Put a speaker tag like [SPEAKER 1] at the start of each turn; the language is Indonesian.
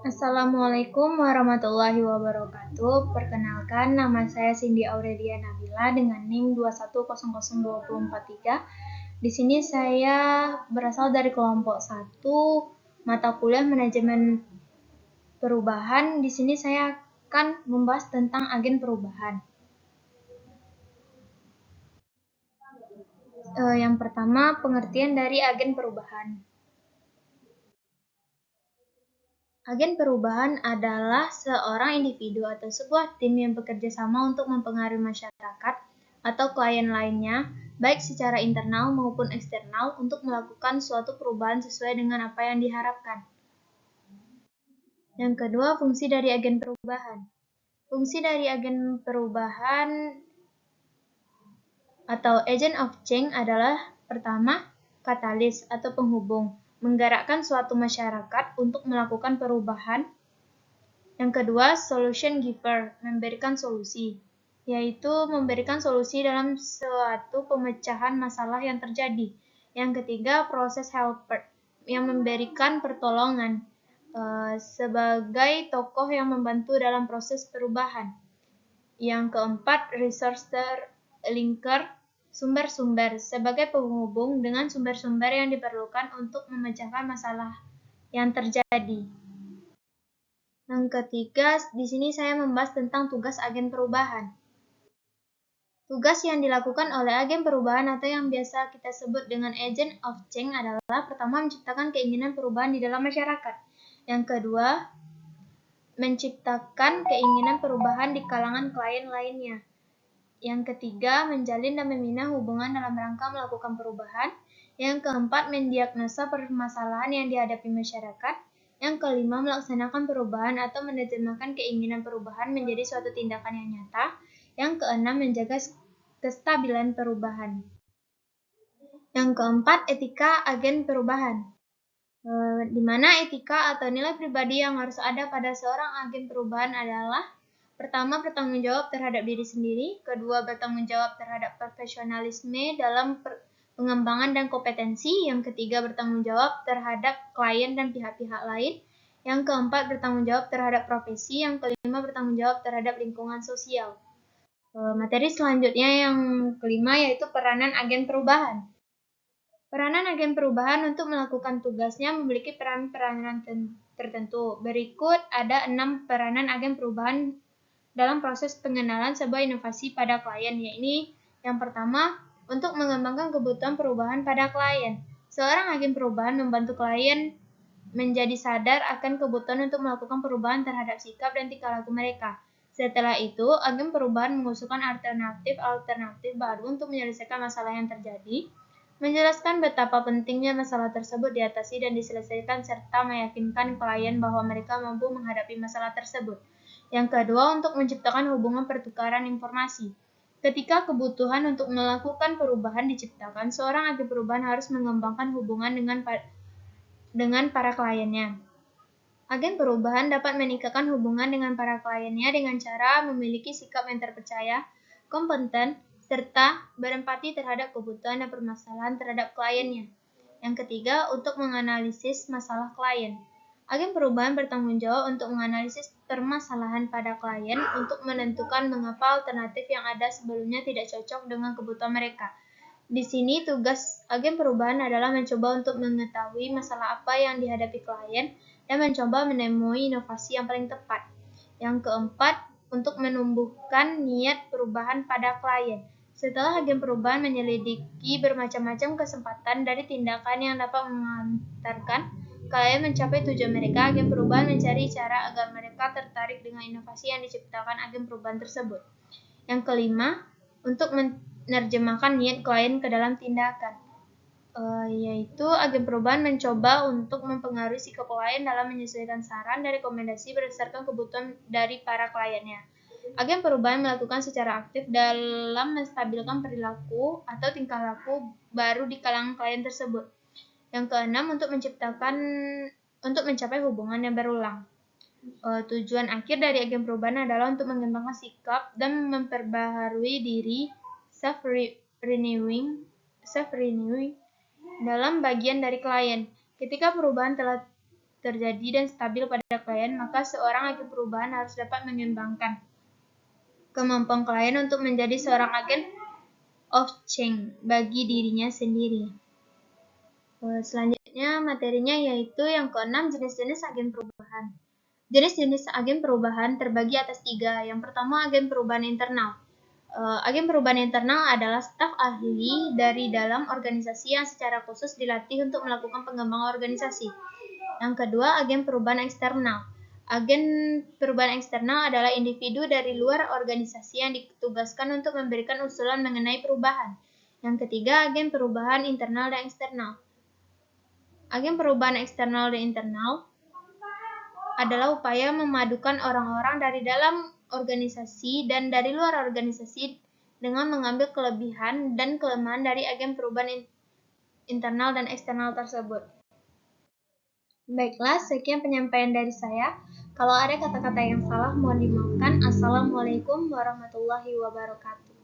[SPEAKER 1] Assalamualaikum warahmatullahi wabarakatuh. Perkenalkan, nama saya Cindy Aurelia Nabila dengan NIM 2100243. Di sini saya berasal dari kelompok 1 mata kuliah manajemen perubahan. Di sini saya akan membahas tentang agen perubahan. Yang pertama, pengertian dari agen perubahan. Agen perubahan adalah seorang individu atau sebuah tim yang bekerja sama untuk mempengaruhi masyarakat atau klien lainnya, baik secara internal maupun eksternal, untuk melakukan suatu perubahan sesuai dengan apa yang diharapkan. Yang kedua, fungsi dari agen perubahan. Fungsi dari agen perubahan atau agent of change adalah pertama, katalis atau penghubung, menggerakkan suatu masyarakat untuk melakukan perubahan. Yang kedua, solution giver, memberikan solusi, yaitu memberikan solusi dalam suatu pemecahan masalah yang terjadi. Yang ketiga, proses helper, yang memberikan pertolongan, sebagai tokoh yang membantu dalam proses perubahan. Yang keempat, resource linker, sumber-sumber, sebagai penghubung dengan sumber-sumber yang diperlukan untuk memecahkan masalah yang terjadi. Yang ketiga, di sini saya membahas tentang tugas agen perubahan. Tugas yang dilakukan oleh agen perubahan atau yang biasa kita sebut dengan agent of change adalah pertama, menciptakan keinginan perubahan di dalam masyarakat. Yang kedua, menciptakan keinginan perubahan di kalangan klien lainnya. Yang ketiga, menjalin dan membina hubungan dalam rangka melakukan perubahan. Yang keempat, mendiagnosa permasalahan yang dihadapi masyarakat. Yang kelima, melaksanakan perubahan atau menerjemahkan keinginan perubahan menjadi suatu tindakan yang nyata. Yang keenam, menjaga kestabilan perubahan. Yang keempat, etika agen perubahan. Di mana etika atau nilai pribadi yang harus ada pada seorang agen perubahan adalah: pertama, bertanggung jawab terhadap diri sendiri. Kedua, bertanggung jawab terhadap profesionalisme dalam pengembangan dan kompetensi. Yang ketiga, bertanggung jawab terhadap klien dan pihak-pihak lain. Yang keempat, bertanggung jawab terhadap profesi. Yang kelima, bertanggung jawab terhadap lingkungan sosial. Materi selanjutnya yang kelima yaitu peranan agen perubahan. Peranan agen perubahan untuk melakukan tugasnya memiliki peranan tertentu. Berikut ada 6 peranan agen perubahan dalam proses pengenalan sebuah inovasi pada klien, yaitu yang pertama, untuk mengembangkan kebutuhan perubahan pada klien. Seorang agen perubahan membantu klien menjadi sadar akan kebutuhan untuk melakukan perubahan terhadap sikap dan tingkah laku mereka. Setelah itu, agen perubahan mengusulkan alternatif baru untuk menyelesaikan masalah yang terjadi, menjelaskan betapa pentingnya masalah tersebut diatasi dan diselesaikan, serta meyakinkan klien bahwa mereka mampu menghadapi masalah tersebut. Yang kedua, untuk menciptakan hubungan pertukaran informasi. Ketika kebutuhan untuk melakukan perubahan diciptakan, seorang agen perubahan harus mengembangkan hubungan dengan para kliennya. Agen perubahan dapat meningkatkan hubungan dengan para kliennya dengan cara memiliki sikap yang terpercaya, kompeten, serta berempati terhadap kebutuhan dan permasalahan terhadap kliennya. Yang ketiga, untuk menganalisis masalah klien. Agen perubahan bertanggung jawab untuk menganalisis permasalahan pada klien untuk menentukan mengapa alternatif yang ada sebelumnya tidak cocok dengan kebutuhan mereka. Di sini tugas agen perubahan adalah mencoba untuk mengetahui masalah apa yang dihadapi klien dan mencoba menemui inovasi yang paling tepat. Yang keempat, untuk menumbuhkan niat perubahan pada klien. Setelah agen perubahan menyelidiki bermacam-macam kesempatan dari tindakan yang dapat mengantarkan klien mencapai tujuan mereka, agen perubahan mencari cara agar mereka tertarik dengan inovasi yang diciptakan agen perubahan tersebut. Yang kelima, untuk menerjemahkan niat klien ke dalam tindakan, yaitu agen perubahan mencoba untuk mempengaruhi sikap klien dalam menyesuaikan saran dan rekomendasi berdasarkan kebutuhan dari para kliennya. Agen perubahan melakukan secara aktif dalam menstabilkan perilaku atau tingkah laku baru di kalangan klien tersebut. Yang keenam, untuk mencapai hubungan yang berulang. Tujuan akhir dari agen perubahan adalah untuk mengembangkan sikap dan memperbaharui diri, self-renewing dalam bagian dari klien. Ketika perubahan telah terjadi dan stabil pada klien, maka seorang agen perubahan harus dapat mengembangkan kemampuan klien untuk menjadi seorang agen of change bagi dirinya sendiri. Selanjutnya materinya yaitu yang keenam, jenis-jenis agen perubahan. Jenis-jenis agen perubahan terbagi atas 3. Yang pertama, agen perubahan internal. Agen perubahan internal adalah staf ahli dari dalam organisasi yang secara khusus dilatih untuk melakukan pengembangan organisasi. Yang kedua, agen perubahan eksternal. Agen perubahan eksternal adalah individu dari luar organisasi yang ditugaskan untuk memberikan usulan mengenai perubahan. Yang ketiga, agen perubahan internal dan eksternal. Agen perubahan eksternal dan internal adalah upaya memadukan orang-orang dari dalam organisasi dan dari luar organisasi dengan mengambil kelebihan dan kelemahan dari agen perubahan internal dan eksternal tersebut. Baiklah, sekian penyampaian dari saya. Kalau ada kata-kata yang salah, mohon dimaafkan. Assalamualaikum warahmatullahi wabarakatuh.